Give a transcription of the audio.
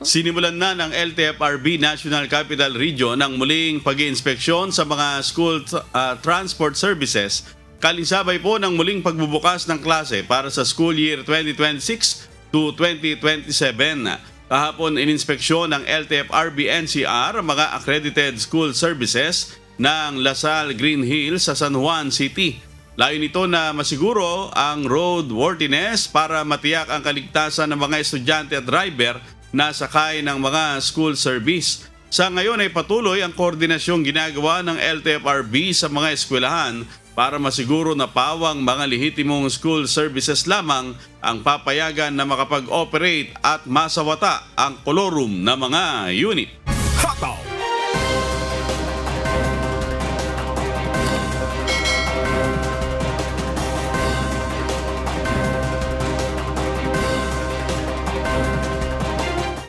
Sinimulan na ng LTFRB National Capital Region ang muling pag-iinspeksyon sa mga school transport services kalisabay po ng muling pagbubukas ng klase para sa school year 2026 to 2027. Kahapon ininspeksyon ng LTFRB NCR mga accredited school services ng Lasal Green Hills sa San Juan City. Layo nito na masiguro ang roadworthiness para matiyak ang kaligtasan ng mga estudyante at driver na sakay ng mga school service. Sa ngayon ay patuloy ang koordinasyong ginagawa ng LTFRB sa mga eskwelahan para masiguro na pawang mga lehitimong school services lamang ang papayagan na makapag-operate at masawata ang kolorum ng mga unit. Hotdog!